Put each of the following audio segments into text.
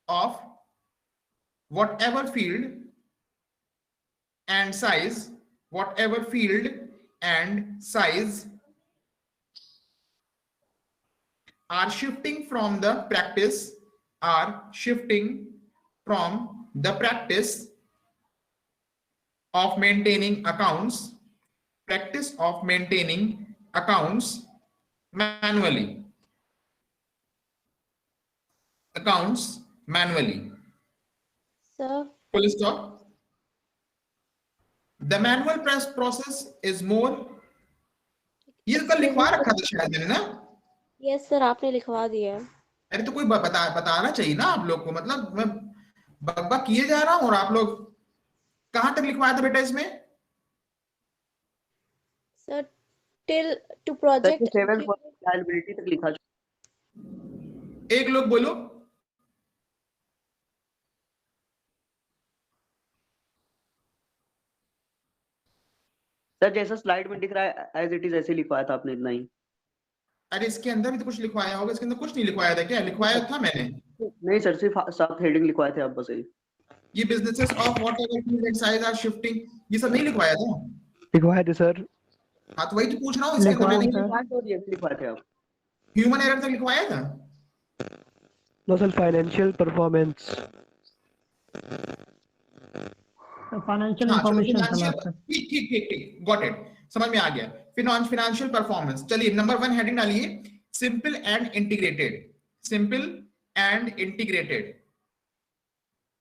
of whatever field and size, whatever field and size are shifting from the practice, are shifting from the practice of maintaining accounts, practice of maintaining accounts manually, accounts manually. Sir, Full stop. The manual press process is more. ये तो कल it's लिखवा business. रखा था शायद मैंने ना. Yes sir, आपने लिखवा दिया है. अरे तो कोई बताना चाहिए ना आप लोग को. मतलब मैं बकबक किए जा रहा हूं और आप लोग कहां तक लिखवाया था बेटा इसमें. Sir, till to सर ये project 7 फॉर लायबिलिटी तक लिखा. एक लोग बोलो. सर जैसा स्लाइड में दिख रहा है एज इट इज ऐसे लिखवाया था आपने इतना ही. अरे इसके अंदर भी तो कुछ लिखवाया होगा. इसके अंदर कुछ नहीं लिखवाया था क्या. लिखवाया था मैंने. नहीं सर सिर्फ 7 हेडिंग लिखवाए थे आप बस यही. ये businesses of whatever field and size are shifting, ये सब नहीं लिखवाया था. लिखवाए थे सर. हाँ तो वही तो पूछ रहा हूँ. इसके अंदर मैंने लिखवाए थे आप. ह्यूमन एरर तक लिखवाया था. No sir, financial performance. Financial हाँ चलो इंफॉर्मेशन था फिनेंशियल. लास्ट में. ठीक ठीक ठीक ठीक, गॉट इट, समझ में आ गया. Financial performance. चलिए नंबर 1 हेडिंग डालिए, simple and integrated. Simple and integrated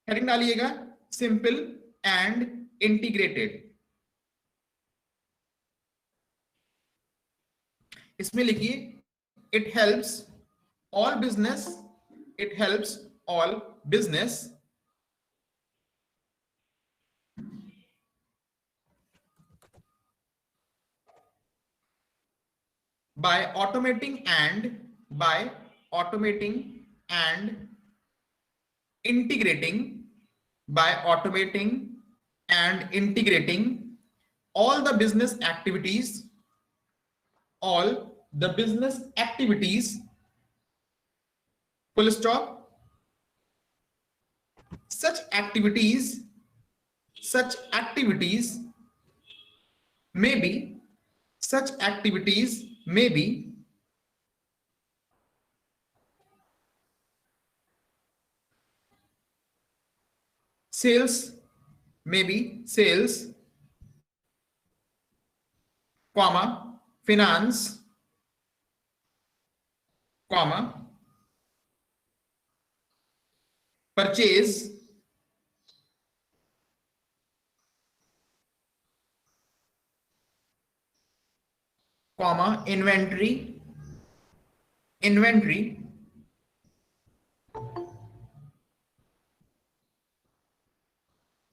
heading डालिएगा. Simple and integrated. इसमें लिखिए it helps all business, it helps all business by automating and integrating, by automating and integrating all the business activities, all the business activities, full stop. Such activities may be, such activities may be sales, maybe sales, comma, finance, comma, purchase, comma, inventory,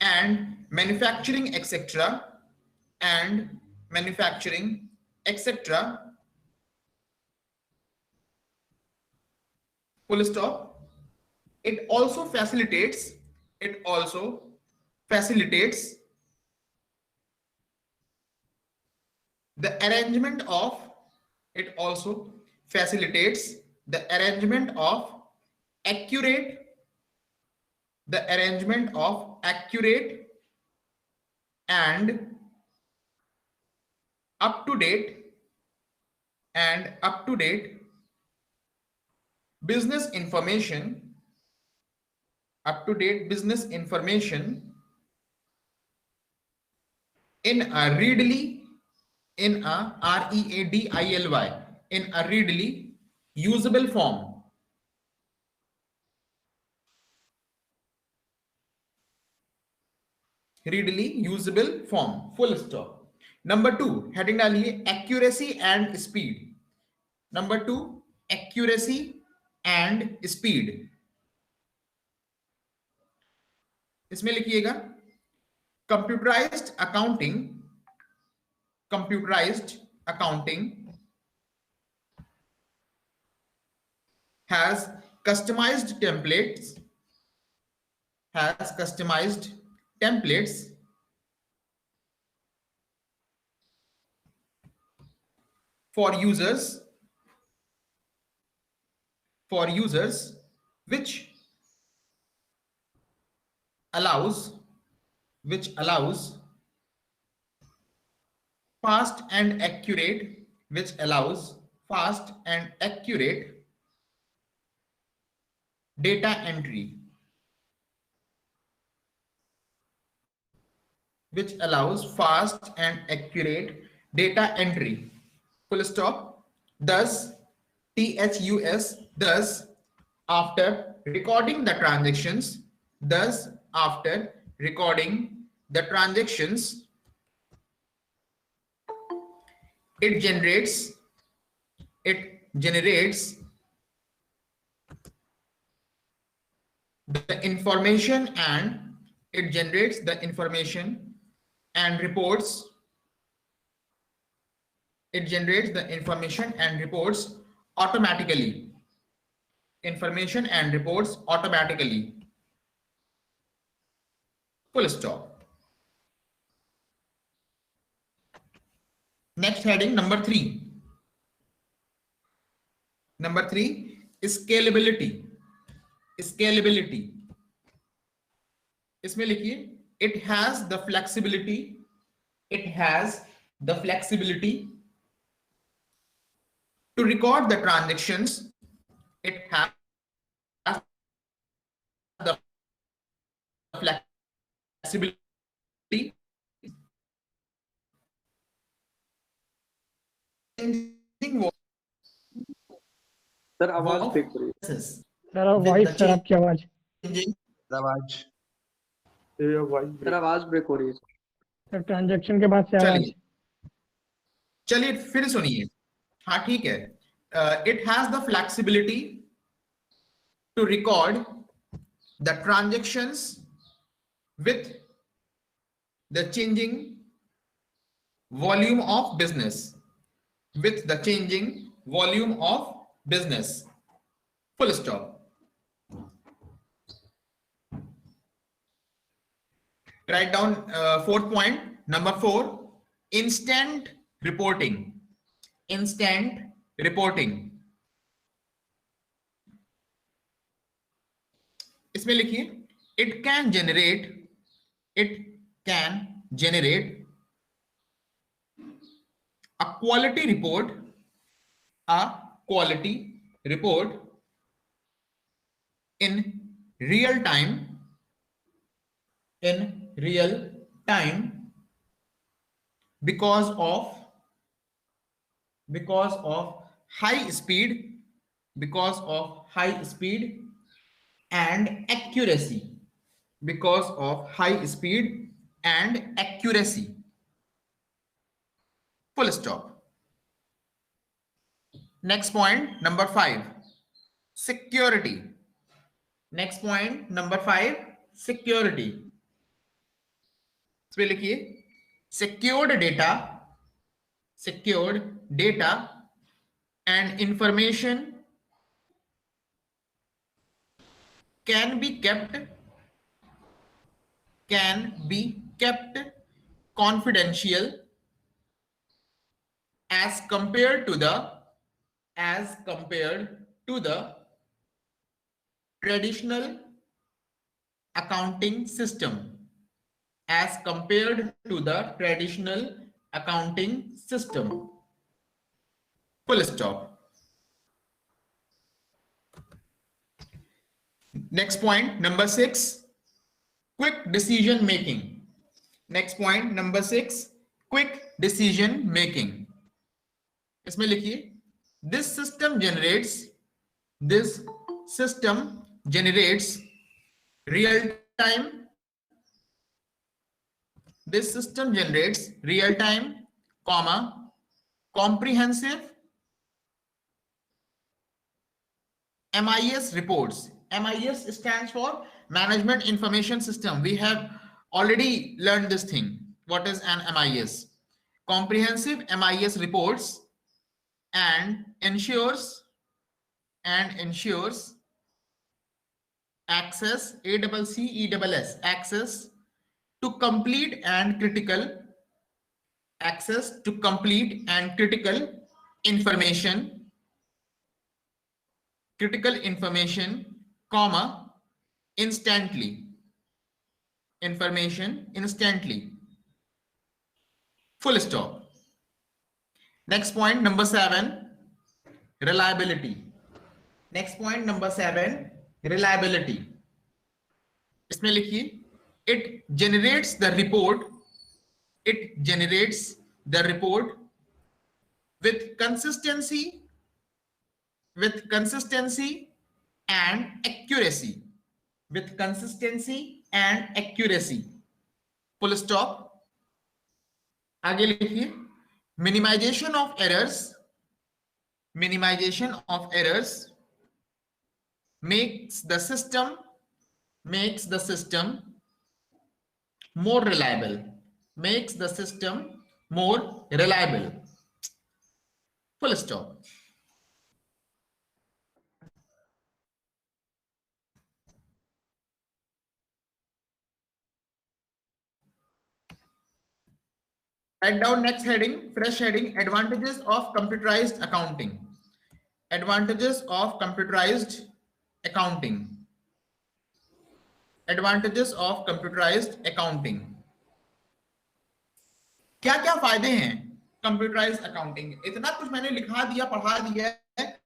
and manufacturing, etc., and manufacturing, etc., full stop. It also facilitates, it also facilitates the arrangement of, it also facilitates the arrangement of accurate, the arrangement of accurate and up to date business information, up to date business information in a readily, in a readily, in a readily usable form. Readily usable form, full stop. Number 2 heading डालिए accuracy and speed. Number 2 accuracy and speed. इसमें लिखिएगा computerized accounting, computerized accounting has customized templates, has customized templates for users which allows fast and accurate which allows fast and accurate data entry, which allows fast and accurate data entry. Full stop. Thus, THUS, thus, after recording the transactions, it generates the information and reports automatically. Full stop. Next heading, number 3. Number 3 is scalability. इसमें लिखिए, it has the flexibility to record the transactions. It has the flexibility sir आवाज break हो रही है। Sir voice sir आपकी आवाज sir आवाज break हो रही है। सर ट्रांजैक्शन के बाद से आवाज। चलिए फिर सुनिए। हाँ ठीक है। It has the flexibility to record the transactions with the changing volume of business. Full stop. Write down fourth point. Number 4, instant reporting. इसमें लिखिए, it can generate a quality report in real time because of high speed and accuracy. Full stop. Next point, number 5, security. Security. इसमें लिखिए, secured data and information can be kept confidential as compared to the traditional accounting system. Full stop. Next point, number 6, quick decision making. इसमें लिखिए, this system generates real time, comprehensive MIS reports. MIS stands for Management Information System. We have already learned this thing. What is an MIS? Comprehensive MIS reports and ensures access, access to complete and critical information, instantly. information instantly. Full stop. Next point number 7, reliability. Next point number 7, reliability. इसमें लिखिए it generates the report with consistency and accuracy. Full stop. आगे लिखिए minimization of errors makes the system more reliable. Full stop. Write down next heading, fresh heading, advantages of computerized accounting. Advantages of computerized accounting. क्या क्या फायदे हैं computerised accounting? इतना कुछ मैंने लिखा दिया, पढ़ा दिया है,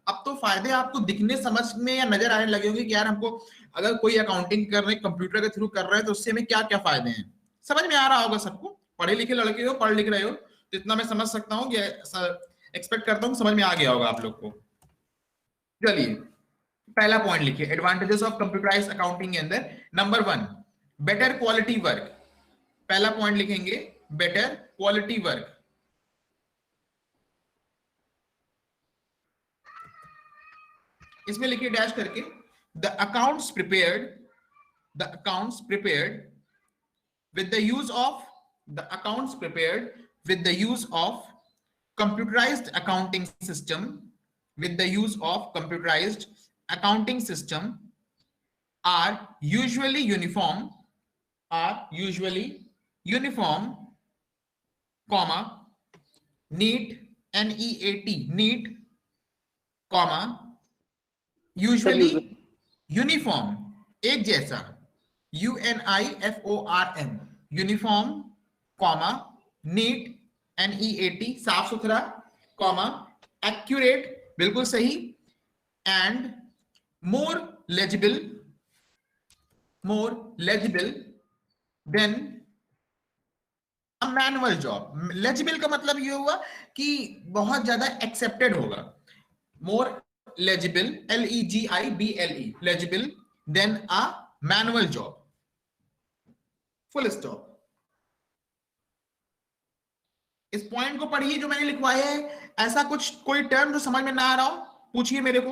अब तो फायदे आपको दिखने समझ में या नजर आने लगे होंगे कि यार हमको अगर कोई अकाउंटिंग कर रहे कंप्यूटर के थ्रू कर रहे हैं तो उससे हमें क्या क्या फायदे हैं, समझ में आ रहा होगा सबको। पढ़े लिखे लड़के हो, पढ़ लिख रहे हो, तो इतना मैं समझ सकता हूँ कि एक्सपेक्ट करता हूँ समझ में आ गया होगा आप लोग को। चलिए पहला पॉइंट लिखिए एडवांटेजेस ऑफ कंप्यूटराइज्ड अकाउंटिंग के अंदर। Number 1, better quality work. पहला पॉइंट लिखेंगे बेटर क्वालिटी वर्क। इसमें लिखिए डैश करके the accounts prepared with the use of computerized accounting system are usually uniform, comma, neat, neat, comma, usually uniform, एक जैसा, uniform, uniform, comma, neat, neat, साफ सुथरा, comma, accurate, बिल्कुल सही, and more legible than a manual job. legible का मतलब ये हुआ कि बहुत ज्यादा accepted होगा, more legible, legible, legible than a manual job. Full stop. इस पॉइंट को पढ़िए जो मैंने लिखवाया है। ऐसा कुछ कोई टर्म जो समझ में ना आ रहा हो पूछिए मेरे को,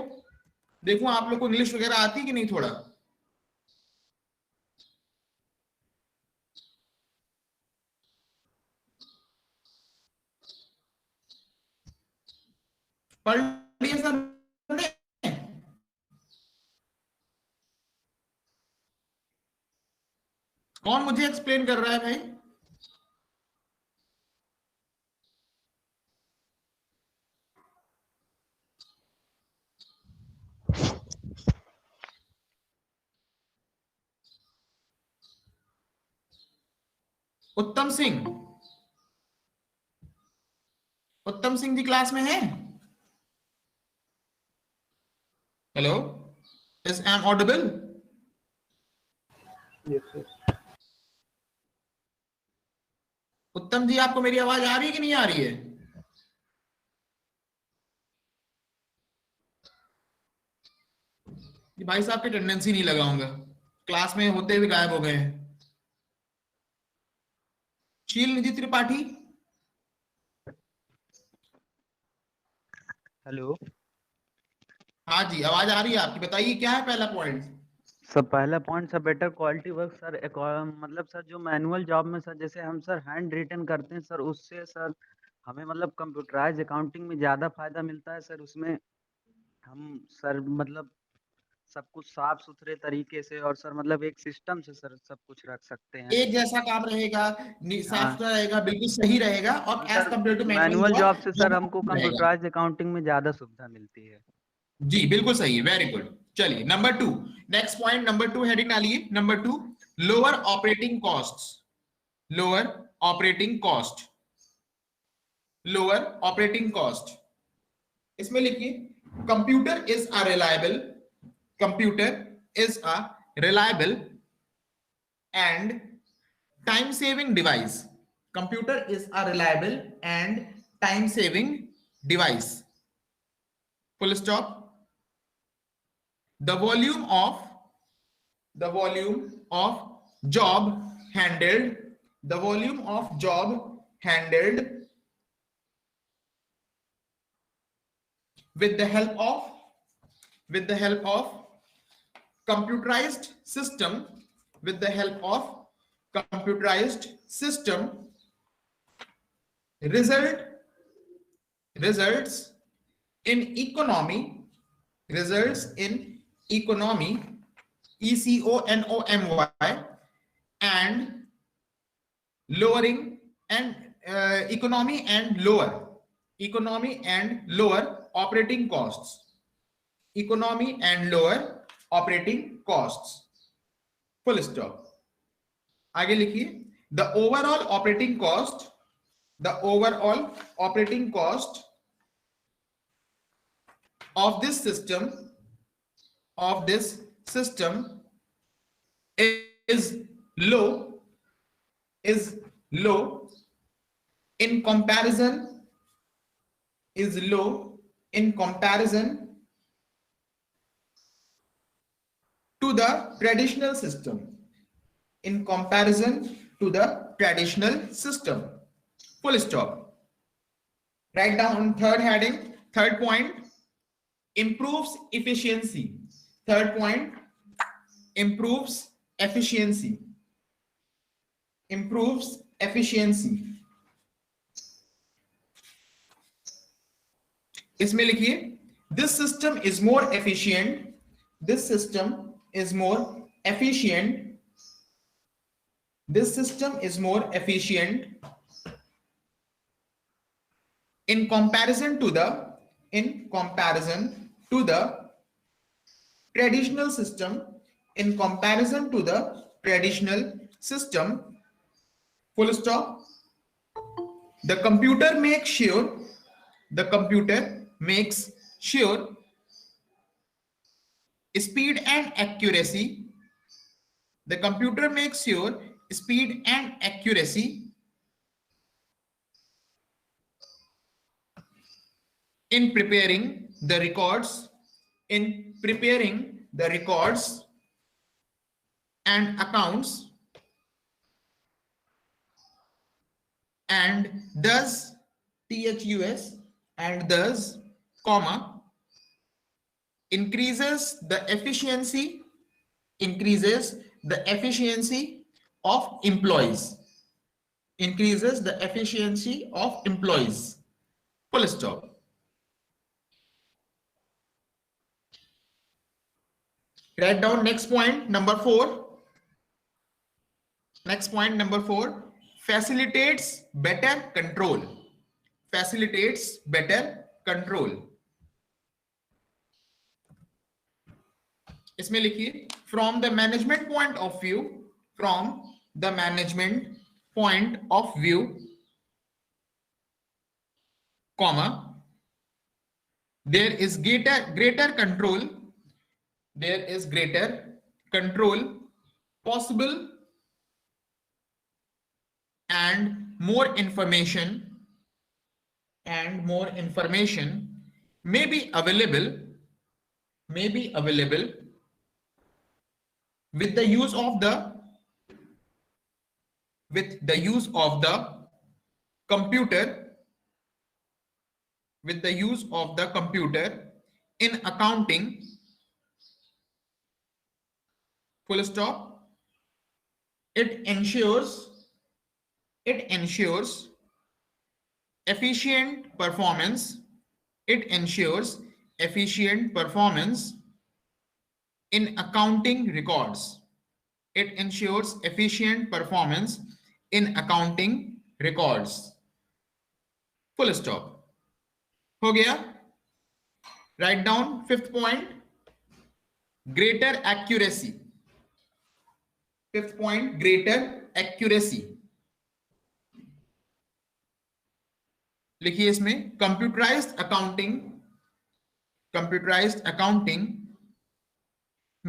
देखो आप लोग को इंग्लिश वगैरह आती है कि नहीं थोड़ा। पढ़ लिए सब? कौन मुझे एक्सप्लेन कर रहा है भाई? उत्तम सिंह जी क्लास में है? Hello, is I am audible? Yes, sir. उत्तम जी आपको मेरी आवाज आ रही है कि नहीं आ रही है? भाई साहब की टेंडेंसी नहीं लगाऊंगा, क्लास में होते हुए गायब हो गए हैं। शील निधि त्रिपाठी, हेलो हाँ जी, आवाज आ रही है आपकी, बताइए क्या है पहला पॉइंट? सर। पहला point sir better quality work sir. मतलब सर जो मैनुअल जॉब में सर जैसे हम सर हैंड रिटन करते हैं सर, उससे सर हमें मतलब कंप्यूटराइज अकाउंटिंग में ज़्यादा फायदा मिलता है सर। उसमें हम सर मतलब सब कुछ साफ सुथरे तरीके से और सर मतलब एक सिस्टम से सर सब कुछ रख सकते हैं। एक जैसा काम रहेगा, साफ सुथरा रहेगा, बिल्कुल सही रहेगा, और as compare to manual job से सर हमको कंप्यूटराइज अकाउंटिंग में ज़्यादा सुविधा मिलती है। जी बिल्कुल सही है, वेरी गुड। चलिए number 2, next point number 2 heading डालिए। Number 2 lower operating costs, lower operating cost, lower operating cost. इसमें लिखिए computer is a reliable, computer is a reliable and time saving device. Computer is a reliable and time saving device. Full stop. The volume of job handled, the volume of job handled with the help of computerized system, with the help of computerized system results in economy, results in economy, economy, and lowering and economy and lower operating costs, economy and lower operating costs. Full stop. आगे लिखिए the overall operating cost, the overall operating cost of this system is low in comparison, is low in comparison to the traditional system, in comparison to the traditional system. Full stop. Write down third heading, third point, improves efficiency. Third point, improves efficiency, improves efficiency. इसमें लिखिए this system is more efficient, this system is more efficient, this system is more efficient in comparison to the traditional system, in comparison to the traditional system. Full stop. The computer makes sure speed and accuracy, the computer makes sure speed and accuracy in preparing the records, and accounts, and thus THUS, and thus comma increases the efficiency of employees, increases the efficiency of employees. Full stop. Write down next point, number 4. Next point, number 4, facilitates better control. Facilitates better control. इसमें लिखिए from the management point of view, from the management point of view, comma, there is greater control, there is greater control possible, and more information may be available with the use of the computer, with the use of the computer in accounting. Full stop. It ensures efficient performance. It ensures efficient performance in accounting records. It ensures efficient performance in accounting records. Full stop. हो गया? Write down 5th point, greater accuracy. Fifth point, greater accuracy. लिखिए इसमें, computerised accounting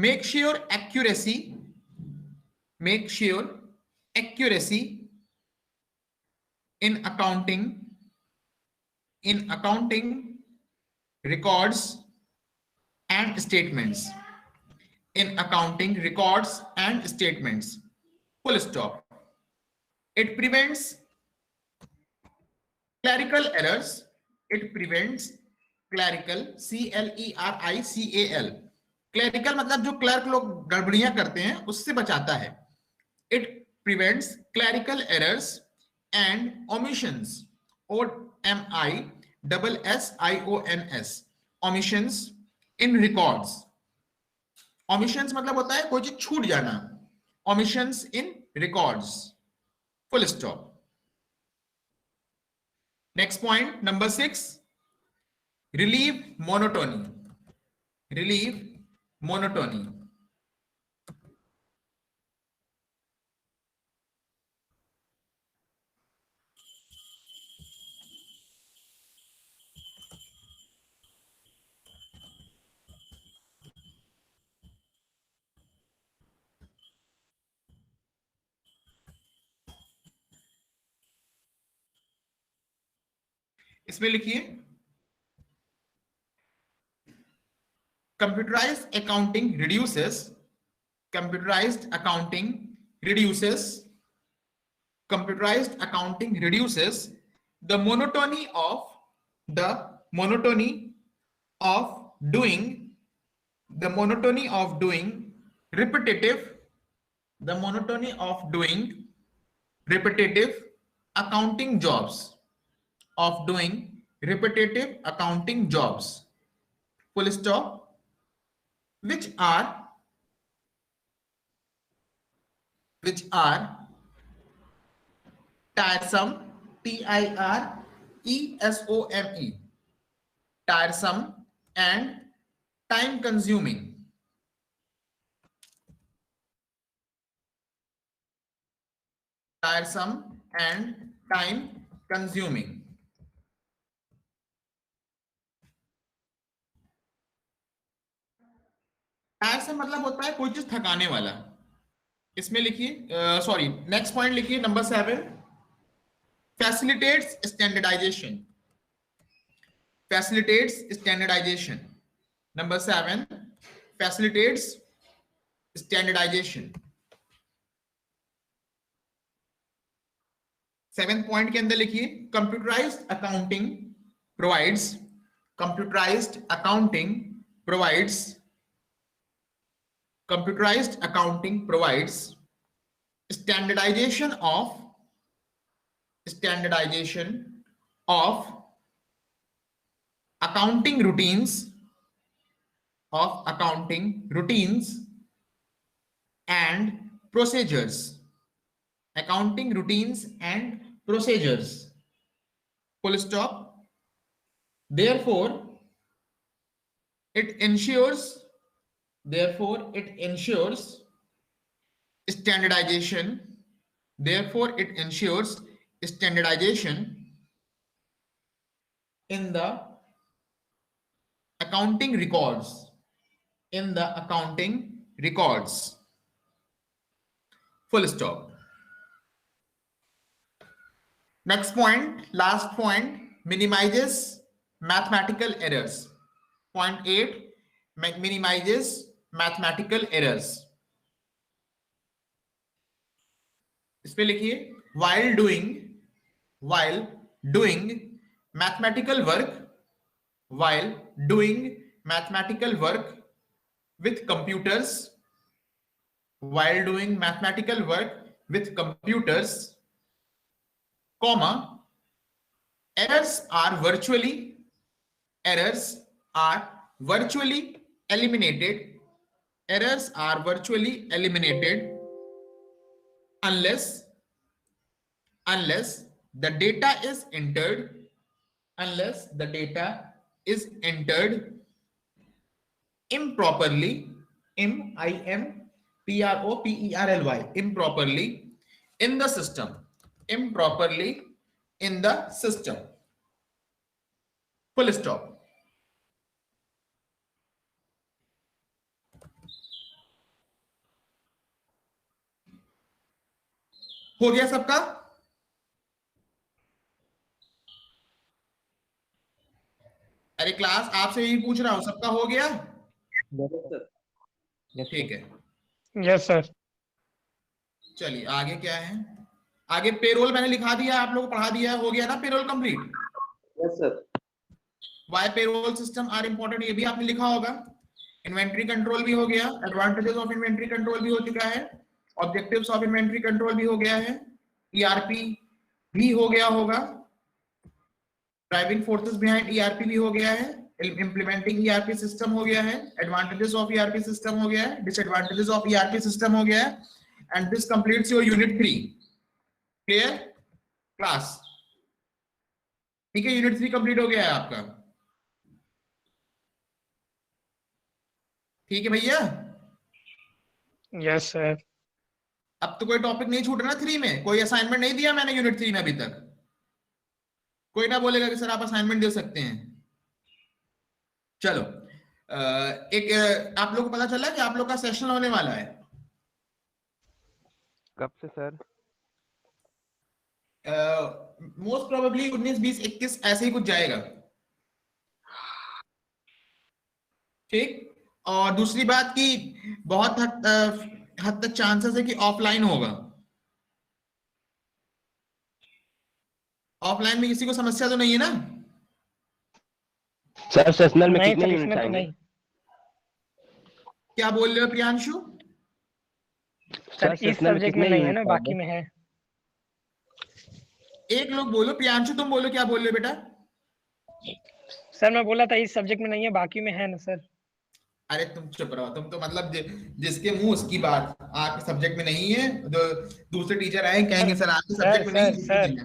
make sure accuracy in accounting records and statements, full stop. It prevents clerical errors, CLERICAL, clerical मतलब जो clerk लोग गड़बड़ियां करते हैं उससे बचाता है। It prevents clerical errors and omissions, OMISSIONS, omissions in records. omissions मतलब होता है कोई चीज छूट जाना, omissions in records, full stop. Next point, number 6, relieve monotony. इसमें लिखिए, computerized accounting reduces the monotony of doing repetitive accounting jobs, full stop, which are tiresome, TIRESOME, tiresome and time consuming. टायरसम मतलब होता है कोई चीज थकाने वाला। इसमें लिखिए, सॉरी, नेक्स्ट पॉइंट लिखिए, number 7, facilitates standardization. Number 7, facilitates standardization. 7th point के अंदर लिखिए, computerized accounting provides standardization of accounting routines and procedures. Full stop. Therefore, it ensures standardization in the accounting records. Full stop. Next point, last point, minimizes mathematical errors. Point 8, minimizes mathematical errors. इसमें लिखिए, while doing mathematical work with computers, comma, errors are virtually eliminated unless the data is entered improperly, PROPERLY, improperly in the system, improperly in the system, full stop. हो गया सबका? अरे class आपसे यही पूछ रहा हूं, सबका हो गया? ठीक है, यस सर। चलिए आगे क्या है? आगे पेरोल मैंने लिखा दिया, आप लोगों को पढ़ा दिया, हो गया ना payroll complete? Yes sir. Why payroll system are important, ये भी आपने लिखा होगा। इन्वेंट्री कंट्रोल भी हो गया, एडवांटेजेस ऑफ इन्वेंट्री कंट्रोल भी हो चुका है, ऑब्जेक्टिव्स ऑफ इन्वेंट्री कंट्रोल भी हो गया है, ईआरपी भी हो गया होगा, ड्राइविंग फोर्सेस बिहाइंड ईआरपी भी हो गया है, इंप्लीमेंटिंग ईआरपी सिस्टम हो गया है, एडवांटेजेस ऑफ ईआरपी सिस्टम हो गया है, डिसएडवांटेजेस ऑफ ईआरपी सिस्टम हो गया है, and this completes your unit 3। Clear class? ठीक है, यूनिट 3 कंप्लीट हो गया है आपका। ठीक है भैया? Yes sir. अब तो कोई टॉपिक नहीं छूट रहा ना 3 में, कोई असाइनमेंट नहीं दिया मैंने यूनिट 3 में अभी तक। कोई ना बोलेगा कि सर आप असाइनमेंट दे सकते हैं। चलो एक आप लोग को पता चला कि आप लोग का सेशन होने वाला है कब से सर? मोस्ट प्रोबेबली 19, 20, 21 ऐसे ही कुछ जाएगा। ठीक, और दूसरी बात कि बहुत हद तक चांसेस है कि ऑफलाइन होगा। ऑफलाइन में किसी को समस्या तो नहीं है ना? सर सेशनल में नहीं कितने सर, यूनिट इसमें तो आएंगे? नहीं। क्या बोल रहे हो प्रियांशु? सर इस सेशनल में सब्जेक्ट में कितने नहीं है ना, यूनिट बाकी आएंगे? में है। एक लोग बोलो, प्रियांशु तुम बोलो, क्या बोल रहे हो बेटा? सर मैं बोला था इस सब्जेक्ट में नहीं है, बाकी में है ना सर। अरे तुम चुप रहो, तुम तो मतलब जिसके मुंह उसकी बात। आपके सब्जेक्ट में नहीं है, जो दूसरे टीचर आए कहेंगे सर आपके सब्जेक्ट में नहीं है।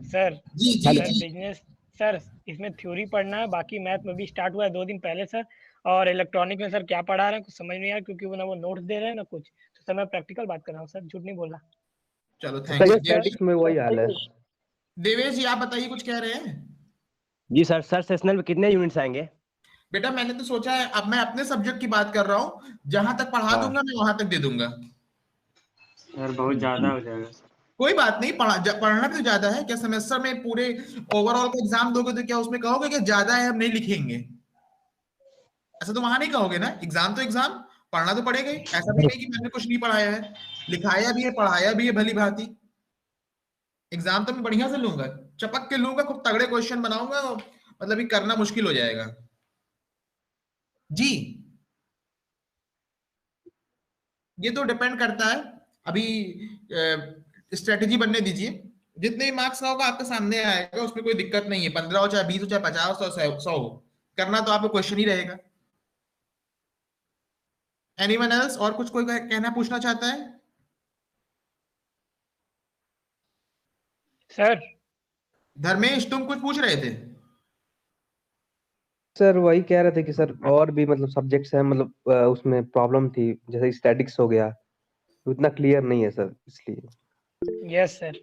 सर जी जी सर जी। बिजनेस सर, इसमें थ्योरी पढ़ना है, बाकी मैथ में भी स्टार्ट हुआ है 2 दिन पहले सर। और इलेक्ट्रॉनिक में सर क्या पढ़ा रहे हैं कुछ समझ नहीं आया, क्योंकि वो ना वो नोट्स दे रहे हैं ना कुछ। तो सर मैं प्रैक्टिकल बात कर रहा हूँ सर, झूठ नहीं बोल रहा। चलो सर थैंक यू। स्टैटिक्स में वही हाल है। देवेश जी आप बताइए, कुछ कह रहे हैं? जी सर, सेशनल में कितने यूनिट्स आएंगे? बेटा मैंने तो सोचा है, अब मैं अपने सब्जेक्ट की बात कर रहा हूँ, जहां तक पढ़ा हाँ। दूंगा मैं वहां तक दे दूंगा। सर बहुत ज्यादा हो जाएगा। कोई बात नहीं, पढ़ना भी तो ज्यादा है क्या? सेमेस्टर में पूरे ओवरऑल का एग्जाम दोगे तो क्या उसमें कहोगे कि ज्यादा है हम नहीं लिखेंगे? ऐसा तो वहां नहीं कहोगे ना। एग्जाम तो एग्जाम, पढ़ना तो पड़ेगा ही। ऐसा भी नहीं कि मैंने कुछ नहीं पढ़ाया है, लिखाया भी है पढ़ाया भी है भली भांति। एग्जाम तो मैं बढ़िया से लूंगा, चपक के लूंगा, खूब तगड़े क्वेश्चन बनाऊंगा, मतलब ये करना मुश्किल हो जाएगा जी। ये तो डिपेंड करता है, अभी स्ट्रेटेजी बनने दीजिए। जितने भी मार्क्स होगा आपके सामने आएगा, उसमें कोई दिक्कत नहीं है। 15 हो चाहे 20 हो चाहे 50 हो 100 हो, करना तो आपको क्वेश्चन ही रहेगा। Anyone else? और कुछ कोई कहना पूछना चाहता है? सर धर्मेश तुम कुछ पूछ रहे थे? सर वही कह रहे थे कि सर और भी मतलब सब्जेक्ट्स हैं, मतलब उसमें प्रॉब्लम थी, जैसे स्टैटिक्स हो गया, उतना क्लियर नहीं है सर, इसलिए। Yes sir.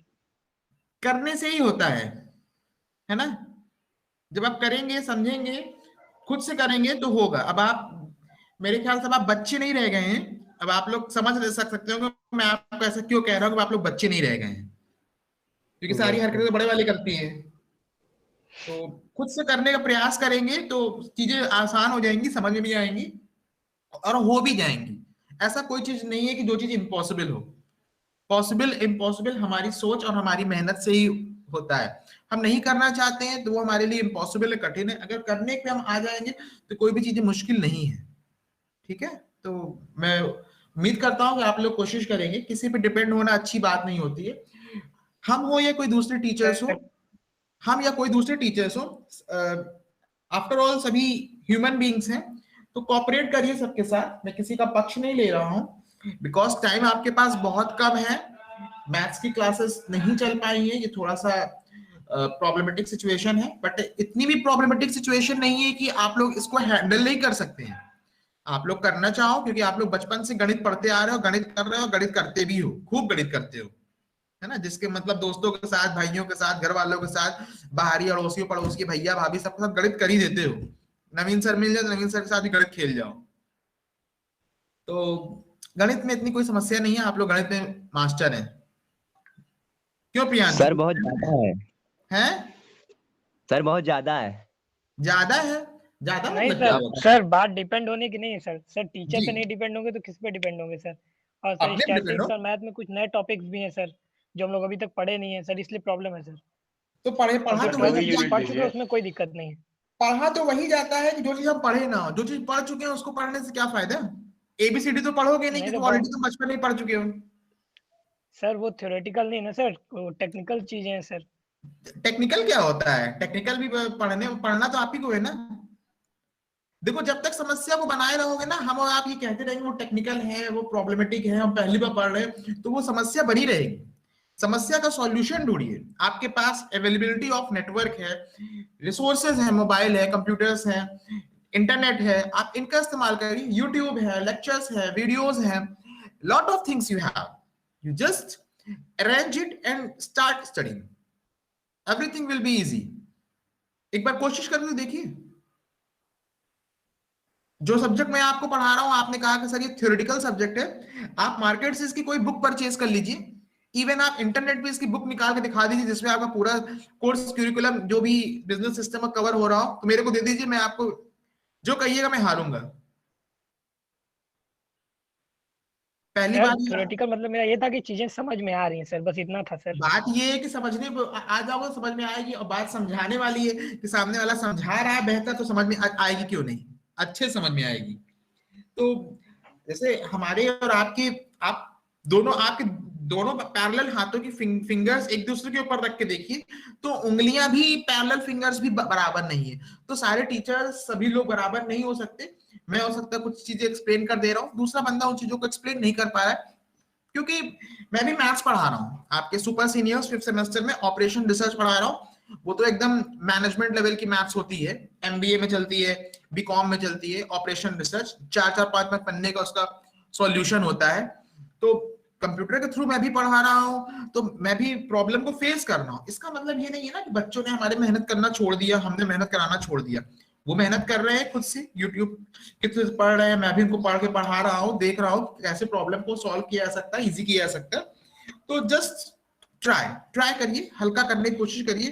करने से ही होता है ना? जब आप करेंगे, समझेंगे, खुद से करेंगे तो होगा। अब आप मेरे ख्याल से अब आप बच्चे नहीं रह गए हैं। अब आप लोग समझ सकते हो कि मैं आपको ऐसा क्यों कह रहा हूं कि आप लोग बच्चे नहीं रह गए हैं, क्योंकि सारी हरकतें तो बड़े वाले करती हैं। तो खुद से करने का प्रयास करेंगे तो चीजें आसान हो जाएंगी, समझ में भी आएंगी और हो भी जाएंगी। ऐसा कोई चीज नहीं है कि जो चीज इम्पॉसिबल हो। पॉसिबल इम्पॉसिबल हमारी सोच और हमारी मेहनत से ही होता है। हम नहीं करना चाहते हैं तो वो हमारे लिए इम्पॉसिबल है, कठिन है। अगर करने पे हम आ जाएंगे तो कोई भी चीजें मुश्किल नहीं है। ठीक है, तो मैं उम्मीद करता हूं कि आप लोग कोशिश करेंगे। किसी पे डिपेंड होना अच्छी बात नहीं होती है। हम हो या कोई दूसरे टीचर्स हो, हम या कोई दूसरे टीचर्स हो, आफ्टर ऑल सभी ह्यूमन बीइंग्स हैं। तो कोऑपरेट करिए सबके साथ। मैं किसी का पक्ष नहीं ले रहा हूं, बिकॉज टाइम आपके पास बहुत कम है। मैथ्स की क्लासेस नहीं चल पाई है, ये थोड़ा सा प्रॉब्लमेटिक सिचुएशन है, बट इतनी भी प्रॉब्लमेटिक सिचुएशन नहीं है कि आप लोग इसको हैंडल नहीं कर सकते हैं। आप लोग करना चाहो, क्योंकि आप लोग बचपन से गणित पढ़ते आ रहे हो, गणित कर रहे हो, गणित करते भी हो, खूब गणित करते हो, है ना, जिसके मतलब दोस्तों के साथ, भाइयों के साथ, घर वालों के साथ, बाहरी अड़ोसियों पड़ोसी भैया भाभी सबके साथ गणित कर ही देते हो। नवीन सर मिल जाए तो नवीन सर के साथ भी गणित खेल जाओ। तो गणित में इतनी कोई समस्या नहीं है, आप लोग गणित में मास्टर हैं। क्यों प्रियांशु? सर बहुत ज्यादा है। हैं? सर बहुत ज्यादा है। ज्यादा है? ज्यादा नहीं मतलब क्या सर, होता है? सर बात डिपेंड होने की नहीं है सर। सर टीचर जी। पे नहीं डिपेंड होंगे तो किस पे डिपेंड होंगे सर? और सर अपने पे डिपेंड स्टैटिस्टिक्स हो। और मैथ में कुछ नए टॉपिक्स भी हैं सर, जो हम लोग अभी तक पढ़े नहीं है सर, इसलिए प्रॉब्लम है सर। तो पढ़ा तो जो वही यूनिट टॉपिक पढ़ चुके दीजिए। हैं उसमें कोई दिक्कत नहीं है। पढ़ा तो वही जाता है कि जो चीज हम पढ़े ना हो। जो चीज पढ़ चुके हैं उसको पढ़ने से क्या फायदा? ABCD तो पढ़ोगे नहीं, नहीं क्योंकि तो ऑलरेडी तुम बचपन में ही पढ़ चुके हो। सर वो थ्योरेटिकल नहीं है ना सर, वो टेक्निकल चीजें हैं सर। टेक्निकल क्या होता है? टेक्निकल भी पढ़ना तो आप ही को है ना। देखो, जब तक समस्या को बनाए रहोगे ना, हम और आप ये कहते रहेंगे वो टेक्निकल है, वो प्रॉब्लमेटिक है, हम पहली बार पढ़ रहे हैं, तो वो समस्या बनी रहेगी। समस्या का सॉल्यूशन ढूंढिए। आपके पास अवेलेबिलिटी ऑफ नेटवर्क है, रिसोर्सेज है, मोबाइल है, कंप्यूटर्स है, इंटरनेट है, आप इनका इस्तेमाल करिए। यूट्यूब है, लेक्चर्स है, वीडियोस है, lot of things you have, you just arrange it and start studying, everything will be easy. एक बार कोशिश करके देखिए। जो सब्जेक्ट मैं आपको पढ़ा रहा हूं, आपने कहा कि सर ये थ्योरेटिकल सब्जेक्ट है, आप मार्केट से इसकी कोई बुक परचेज कर लीजिए, इवन आप इंटरनेट पे इसकी बुक निकाल के दिखा दीजिए जिसमें आपका पूरा कोर्स क्यूरिकुलम जो भी बिजनेस सिस्टम में कवर हो रहा हो, तो मेरे को दे दीजिए, मैं आपको जो कहिएगा मैं हारूंगा। पहली बात थ्योरेटिकल मतलब मेरा ये था कि चीजें समझ में आ रही हैं सर, बस इतना था सर। बात ये है कि समझने आ जाओगे समझ में आएगी, और बात समझाने वाली है कि सामने वाला समझा रहा है बेहतर, तो समझ में आएगी क्यों नहीं, अच्छे समझ में आएगी। तो जैसे हमारे और आपके, आप दोनों, आपके दोनों पैरेलल हाथों की फिंगर्स एक दूसरे के ऊपर रख के देखिए, तो उंगलियां भी, पैरेलल फिंगर्स भी बराबर नहीं है। तो सारे टीचर्स, सभी लोग बराबर नहीं हो सकते। मैं हो सकता है कुछ चीजें एक्सप्लेन कर दे रहा हूँ, दूसरा बंदा उन चीजों को एक्सप्लेन नहीं कर पा रहा है। क्योंकि मैं भी मैथ्स पढ़ा रहा हूँ, आपके सुपर सीनियर्स 5th सेमेस्टर में ऑपरेशन रिसर्च पढ़ा रहा हूँ। वो तो एकदम मैनेजमेंट लेवल की मैथ्स होती है, MBA में चलती है, BCom में चलती है। ऑपरेशन रिसर्च 4-5 पन्ने का उसका सॉल्यूशन होता है। तो कंप्यूटर के थ्रू मैं भी पढ़ा रहा हूँ, तो मैं भी प्रॉब्लम को फेस कर रहा हूँ। इसका मतलब ये नहीं है ना कि बच्चों ने हमारे मेहनत करना छोड़ दिया, हमने मेहनत कराना छोड़ दिया। वो मेहनत कर रहे हैं खुद से, यूट्यूब के थ्रू पढ़ रहे हैं, मैं भी उनको पढ़ के पढ़ा रहा हूँ, देख रहा हूँ कैसे प्रॉब्लम को सॉल्व किया जा सकता है, इजी किया जा सकता है। तो जस्ट ट्राई करिए, हल्का करने की कोशिश करिए।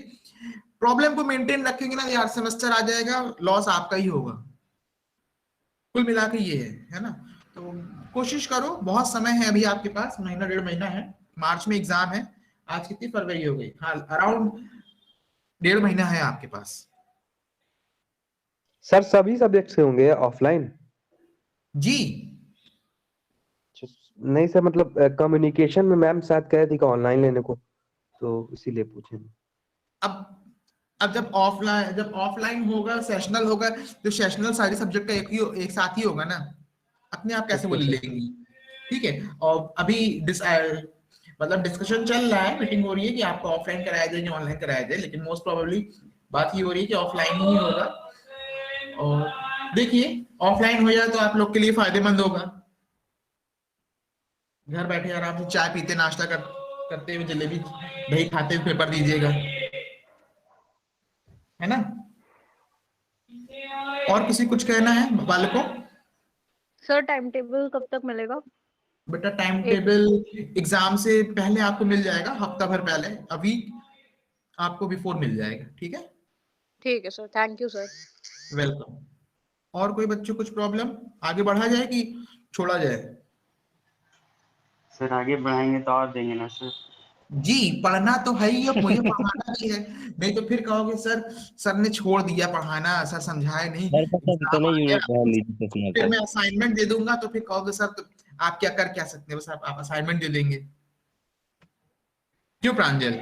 प्रॉब्लम को मेंटेन रखेंगे ना यार, सेमेस्टर आ जाएगा, लॉस आपका ही होगा। कुल मिला के ये है ना। तो कोशिश करो, बहुत समय है अभी आपके पास, 1-1.5 महीना है। मार्च में एग्जाम है, आज कितनी फरवरी हो गई, हाँ अराउंड 1.5 महीना है आपके पास। सर सभी सब्जेक्ट से होंगे ऑफलाइन? जी नहीं सर, मतलब कम्युनिकेशन में मैम शायद कह रही थी कि ऑनलाइन लेने को, तो इसीलिए पूछे। अब जब ऑफलाइन होगा, सेशनल होगा, तो सेशनल सारे सब्जेक्ट का एक साथ ही होगा ना, अपने आप कैसे वो ले लेंगी? ठीक है। और अभी मतलब डिस्कशन चल रहा है, मीटिंग हो रही है कि आपको ऑफलाइन कराया जाए या ऑनलाइन कराया जाए, लेकिन मोस्ट प्रोबेबली बात ये हो रही है कि ऑफलाइन ही होगा। और देखिए, ऑफलाइन हो जाए तो आप लोग के लिए फायदेमंद होगा, घर बैठे आराम से चाय पीते, नाश्ता करते हुए, जलेबी दही खाते हुए पेपर दीजिएगा, है ना। और किसी कुछ कहना है बालकों? सर टाइम टेबल कब तक मिलेगा? बेटा टाइम टेबल एग्जाम से पहले आपको मिल जाएगा, हफ्ता भर पहले, अभी आपको बिफोर मिल जाएगा। ठीक है, ठीक है sir, thank you sir. Welcome. और कोई बच्चों कुछ प्रॉब्लम, आगे बढ़ा जाए कि छोड़ा जाए? सर आगे बढ़ाएंगे तो और देंगे ना सर। जी, पढ़ना तो है ही, मुझे पढ़ाना भी है, नहीं तो फिर कहोगे सर ने छोड़ दिया पढ़ाना, सर समझाए नहीं, फिर मैं असाइनमेंट दे दूंगा, तो फिर कहोगे सर तो आप क्या कर सकते हैं, बस आप असाइनमेंट दे देंगे। क्यों प्रांजल?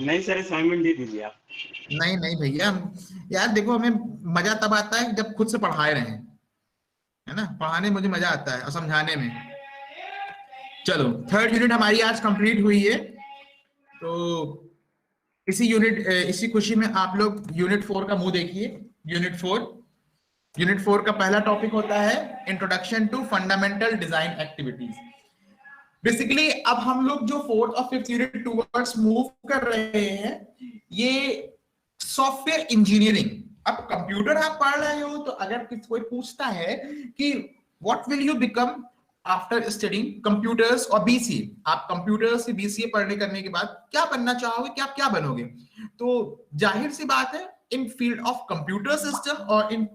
नहीं सर, असाइनमेंट दे दीजिए आप। नहीं भैया, यार देखो, हमें मजा तब आता है जब खुद से पढ़ाए रहे, है ना। पढ़ाने में मुझे मजा आता है और समझाने में। चलो, 3rd यूनिट हमारी आज कंप्लीट हुई है। तो इसी खुशी में आप लोग यूनिट 4 का मुंह देखिए। यूनिट 4 यूनिट 4 का पहला टॉपिक होता है introduction to fundamental design activities. Basically अब हम लोग जो फोर्थ और फिफ्थ यूनिट टूवर्ड्स मूव कर रहे हैं, ये सॉफ्टवेयर इंजीनियरिंग। अब कंप्यूटर आप पढ़ रहे हो तो अगर कोई पूछता है कि what will you become after studying computers और बीसीए, आप कंप्यूटर से बीसीए पढ़ने करने के बाद क्या बनना चाहोगे, क्या क्या बनोगे, तो जाहिर सी बात है in field of computer system और in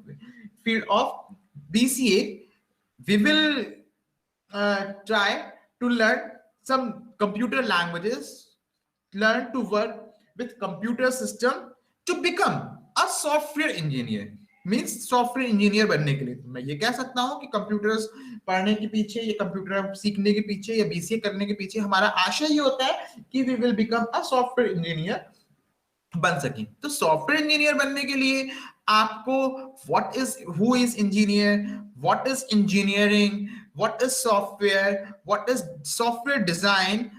field of BCA we will try to learn some computer languages, learn to work with computer system to become a software engineer। Means software engineer बनने के लिए मैं ये कह सकता हूं कि कंप्यूटर्स पढ़ने के पीछे, ये कंप्यूटर सीखने के पीछे या बीसीए करने के पीछे हमारा आशय ये होता है कि we will become a software engineer बन सके। तो सॉफ्टवेयर इंजीनियर बनने के लिए आपको what is, who is engineer, what is engineering, what is software, what is software design,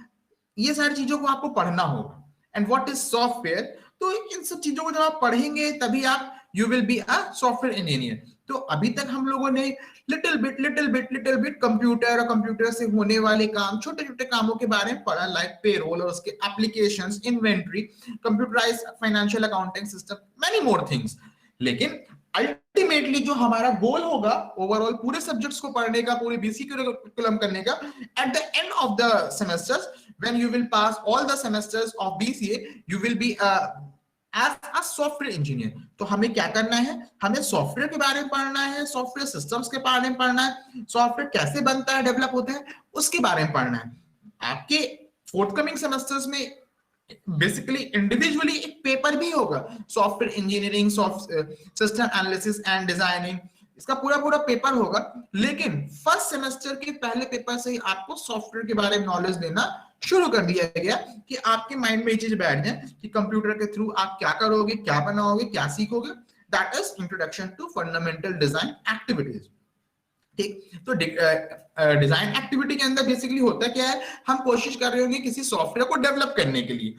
ये सारी चीजों को आपको पढ़ना होगा। एंड व्हाट इज सॉफ्टवेयर, तो इन सब चीजों को जब आप पढ़ेंगे तभी आप you will be a software engineer. तो अभी तक हम लोगों ने लिटिल बिट कंप्यूटर और कंप्यूटर से होने वाले काम, छोटे छोटे कामों के बारे में पढ़ा, लाइक पेरोल और उसके applications, inventory, computerised financial accounting system, many more things. लेकिन अल्टीमेटली जो हमारा गोल होगा ओवरऑल पूरे सब्जेक्ट्स को पढ़ने का, पूरे बीसी करिकुलम करने का, at the end of the semesters when you will pass all the semesters of BCA you will be as a software engineer. तो हमें क्या करना है, हमें सॉफ्टवेयर के बारे में पढ़ना है, सॉफ्टवेयर सिस्टम्स के बारे में पढ़ना है, सॉफ्टवेयर कैसे बनता है, डेवलप होता है, उसके बारे में पढ़ना है। आपके फोर्थकमिंग सेमेस्टर्स में बेसिकली इंडिविजुअली एक पेपर भी होगा, software engineering, system analysis and designing, इसका पूरा पूरा पेपर होगा। लेकिन फर्स्ट सेमेस्टर के पहले पेपर से ही आपको सॉफ्टवेयर के बारे में नॉलेज देना शुरू कर दिया गया कि आपके माइंड में ये चीज बैठ जाए कि कंप्यूटर के थ्रू आप क्या करोगे, क्या बनाओगे, क्या सीखोगे। That is introduction to fundamental design activities. ठीक, तो डिजाइन एक्टिविटी के अंदर बेसिकली होता क्या है, हम कोशिश कर रहे होंगे किसी सॉफ्टवेयर को डेवलप करने के लिए।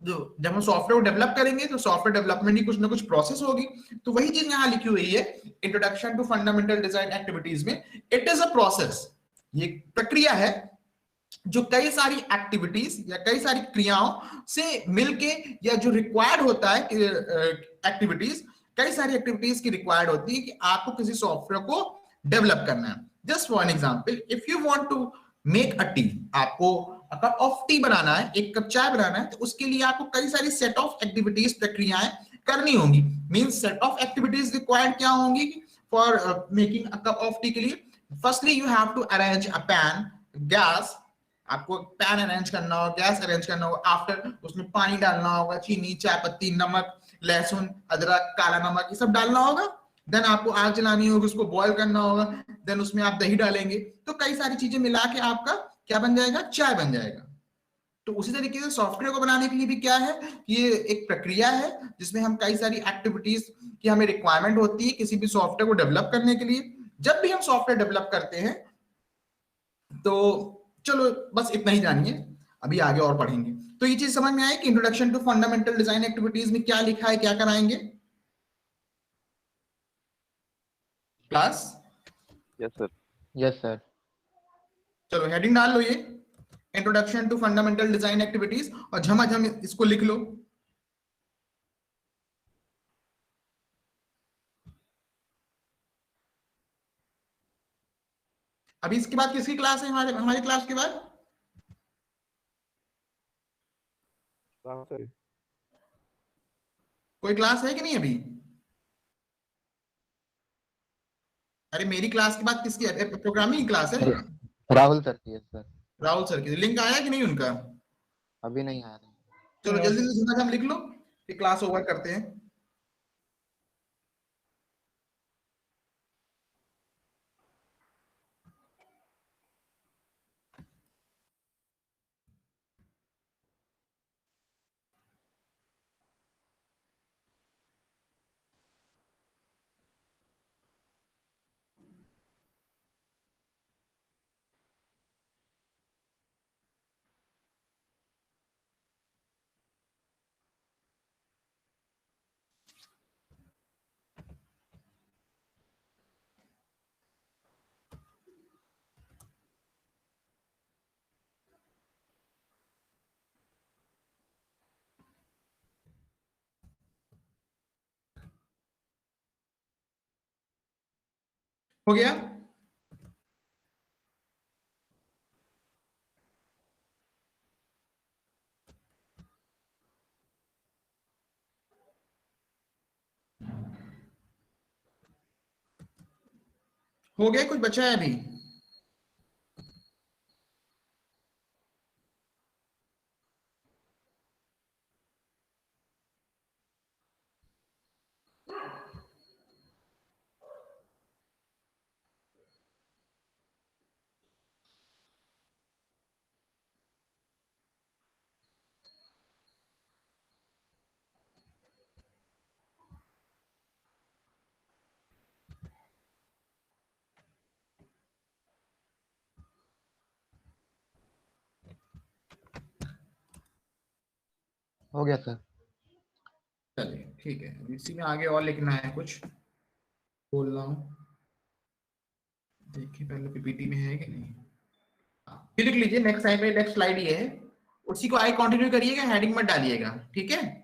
जब हम सॉफ्टवेयर को डेवलप करेंगे तो सॉफ्टवेयर डेवलपमेंट की कुछ ना कुछ प्रोसेस होगी। तो वही चीज यहाँ लिखी हुई है introduction to fundamental design activities में, इट इज अ प्रोसेस, ये प्रक्रिया है जो कई सारी एक्टिविटीज या कई सारी क्रियाओं से मिलके, या जो रिक्वायर्ड होता है एक्टिविटीज, कई सारी एक्टिविटीज की रिक्वायर्ड होती है कि आपको किसी सॉफ्टवेयर को डेवलप करना है। Just for an example, if you want to make a tea, आपको कप ऑफ टी बनाना है, एक कप चाय बनाना है, तो उसके लिए आपको कई सारी सेट ऑफ एक्टिविटीज, प्रक्रियाएं करनी होंगी। Means set of activities required क्या होंगी for making a cup of tea के लिए? Firstly you have to arrange a pan, gas, आपको पैन अरेंज करना होगा, गैस अरेंज करना होगा, आफ्टर उसमें पानी डालना होगा, चीनी, चाय पत्ती, नमक, लहसुन, अदरक, काला नमक, ये सब डालना होगा। देन आपको आग जलानी होगी, उसको बॉईल करना होगा, देन उसमें आप दही डालेंगे, तो कई सारी चीजें मिला के आपका क्या बन जाएगा, चाय बन जाएगा। तो उसी तरीके से सॉफ्टवेयर को बनाने के लिए भी क्या है, ये एक प्रक्रिया है जिसमें हम कई सारी एक्टिविटीज की हमें रिक्वायरमेंट होती है किसी भी सॉफ्टवेयर को डेवलप करने के लिए। जब भी हम सॉफ्टवेयर डेवलप करते हैं तो चलो बस इतना ही जानिए, अभी आगे और पढ़ेंगे। तो ये चीज समझ में आए कि introduction to fundamental design activities में क्या लिखा है, क्या कराएंगे class? Yes sir. Yes sir. चलो हेडिंग डाल लो ये, introduction to fundamental design activities, और झमाझम इसको लिख लो। अभी इसके बाद किसकी क्लास है, हमारी क्लास के बाद? कोई क्लास है कि नहीं अभी? अरे मेरी क्लास के बाद किसकी है? प्रोग्रामिंग क्लास है। राहुल सर की है सर। राहुल सर की लिंक आया कि नहीं उनका? अभी नहीं आया था। चलो जल्दी से झमाझम लिख लो, फिर क्लास ओवर करते हैं। हो गया? हो गया, कुछ बचा है अभी? हो गया सर। चलिए ठीक है, इसी में आगे और लिखना है कुछ, बोल रहा हूँ। देखिए पहले पीपीटी में है कि नहीं। हाँ, ये लिख लीजिए, नेक्स्ट टाइम पे नेक्स्ट स्लाइड ये है, उसी को आगे कंटिन्यू करिएगा, हेडिंग मत डालिएगा, ठीक है?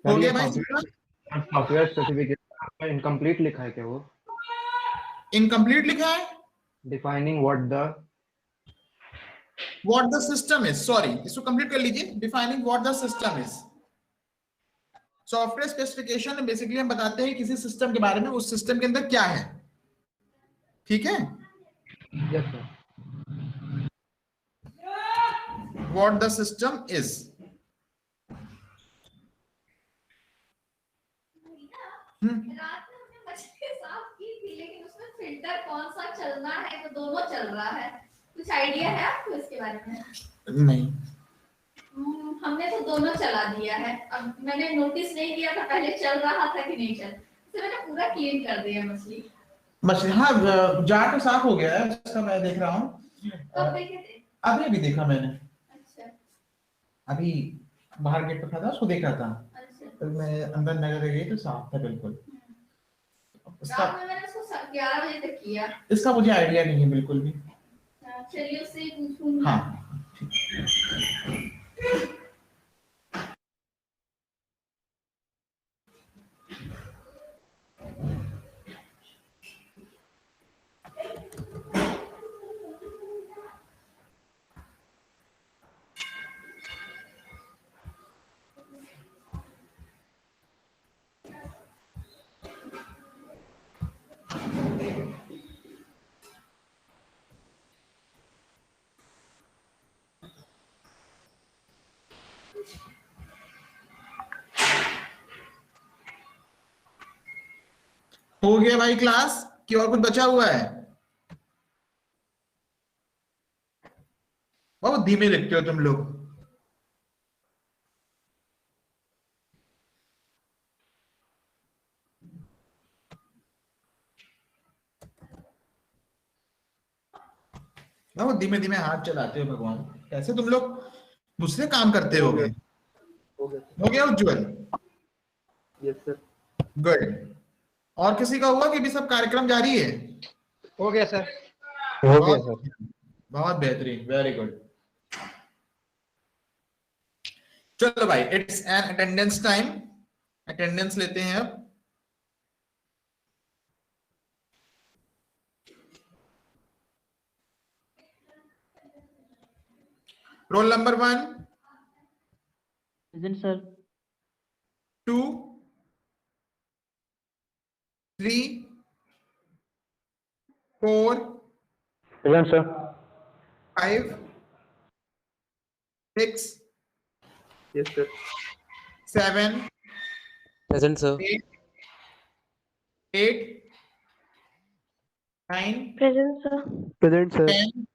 हो गया भाई? सॉफ्टवेयर स्पेसिफिकेशन इनकम्प्लीट लिखा है क्या वो? इनकम्प्लीट लिखा है। Defining what the system is, sorry इसको कंप्लीट कर लीजिए। Defining what the system is, software specification में बेसिकली हम बताते हैं किसी सिस्टम के बारे में, उस सिस्टम के अंदर क्या है, ठीक है? Yes sir. What the system is, रात में हमने मछली साफ की थी, लेकिन उसमें फिल्टर कौन सा चलना है, वो दोनों चल रहा है। कुछ आइडिया है आपको इसके बारे में? नहीं। हमने तो दोनों चला दिया है। अब मैंने नोटिस नहीं किया था पहले चल रहा था कि नहीं चल, तो मैंने पूरा क्लीन कर दिया मछली। हाँ, जार तो साफ हो गया है उसका, मैं देख रहा हूँ। कब देखे थे? अभी भी देखा मैंने, अच्छा। अभी बाहर गेट पर खड़ा था, उसको देखा था। अच्छा। तो मैं अंदर नजर गई तो साफ था बिल्कुल। रात में मैंने उसको 11 बजे तक किया। इसका मुझे आइडिया नहीं है बिल्कुल भी। चलिए उससे पूछूंगी। हाँ ठीक। हो गया भाई क्लास, कि और कुछ बचा हुआ है? बहुत धीमे लिखते हो तुम लोग। बहुत धीमे धीमे हाथ चलाते हो भगवान, कैसे तुम लोग दूसरे काम करते होगे। हो गया उज्जवल? Yes sir. गुड। और किसी का हुआ कि भी सब कार्यक्रम जारी है? हो गया सर। हो गया सर। बहुत बेहतरीन, वेरी गुड। चलो भाई, it's an attendance time. Attendance लेते हैं अब। Roll number 1, present sir. 2, 3, 4, present sir. 5, 6, yes sir. 7, present sir. 8, 9, present sir. Present, sir. 10,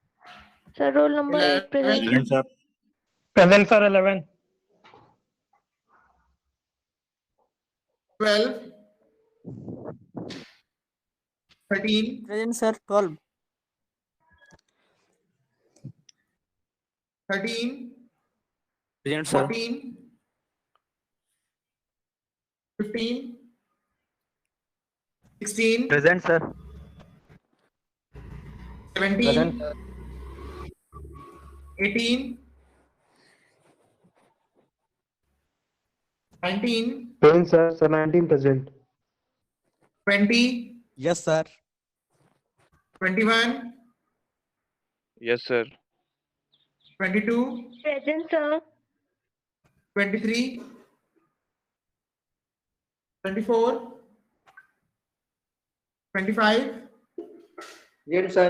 sir roll number 8 present. 11, sir. Present sir 11। 12, 13, present sir 12। 13, present sir. 14, 15, 16, present sir. 17, 18, 19, present sir. Sir 19 present. 20, yes sir. 21, yes sir. 22, present sir. 23, 24, 25, present sir.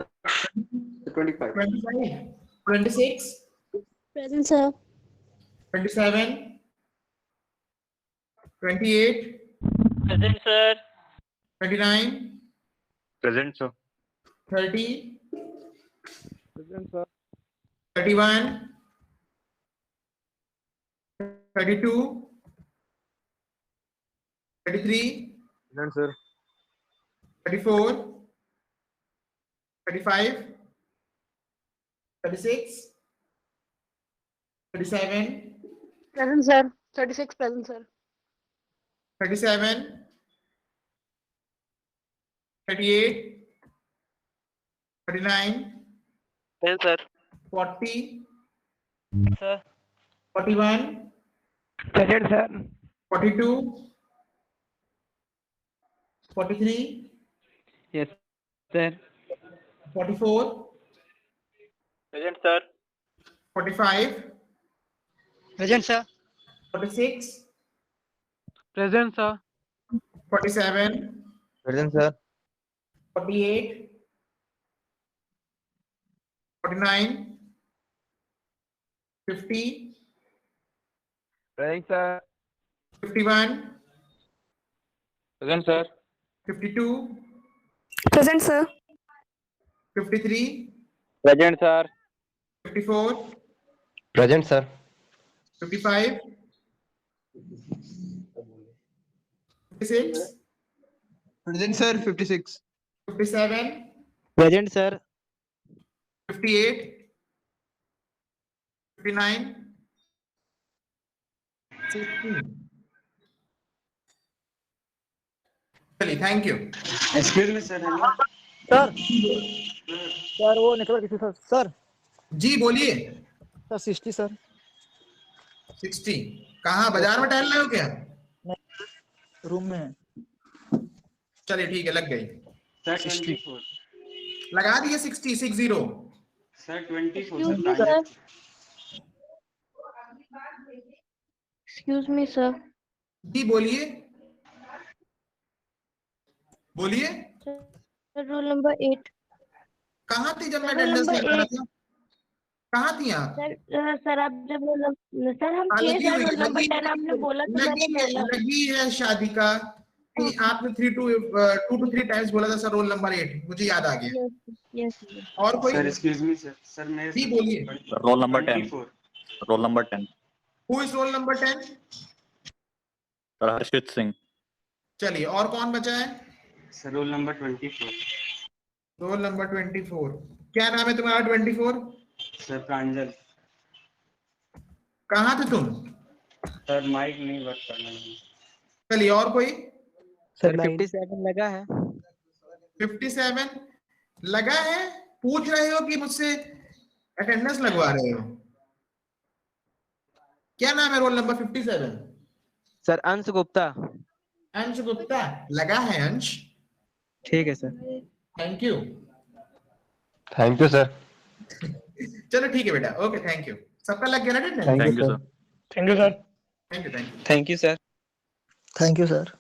25। 25, 26, present sir. 27, 28, present sir. 29, present sir. 30, present sir. 31, 32, 33, present sir. 34, 35, 36, 37, present sir. 36 present sir. 37, 38, 39, present sir. 40, sir 41, Present, sir. 42, 43, yes sir. 44, present sir. 45, present sir. 46, present sir. 47, present sir. 48, 49, 50, present sir. 51, present sir. 52, present sir. 53, present sir. 54, present sir. 55, 56, present sir 56। 57, present sir. 58, 59, 60. चलिए, thank you. Excuse me sir. Hello sir sir वो network issue था sir. जी बोलिए। Sir 60 sir. 60 कहाँ, बाजार में टहल रहे हो क्या? रूम में। चलिए ठीक है, लग गई। सर 24। लगा दिए 60, 60। Sir 24 excuse me sir. Sir. Excuse me sir. जी बोलिए, बोलिए। Sir roll number 8। कहाँ थी जब मैं रोल अटेंडेंस नंबर लगा रहा 8। था? कहाँ थी आप? सर आप जब सर हम थे लगी सर हुई रोल नंबर 10 आपने बोला तो मैंने बोला। लगी है शादी का कि आपने 2 to 3 टाइम्स बोला था सर रोल नंबर 8, मुझे याद आ गया। Yes yes. और कोई? Sir excuse me sir. Sir मेरे जी बोलिए। Roll number 10। Roll number 10। Who is roll number 10? Sir Harshit Singh. चलिए, और कौन बचा है? Sir roll number 24। Roll number 24। क्या नाम है तुम्हारा 24? सर प्रांजल। कहाँ थे तुम? सर माइक नहीं वर्क कर रहा है। चलिए और कोई? सर 57 लगा है। 57 लगा है? पूछ रहे हो कि मुझसे अटेंडेंस लगवा रहे हो? क्या नाम है रोल नंबर 57? सर अंश गुप्ता। अंश गुप्ता लगा है अंश? ठीक है sir. Thank you. Thank you sir. चलो ठीक है बेटा, ओके थैंक यू। सबका लग गया ना attendance? Thank you sir. Thank you sir. Thank you. Thank you sir. Thank you sir.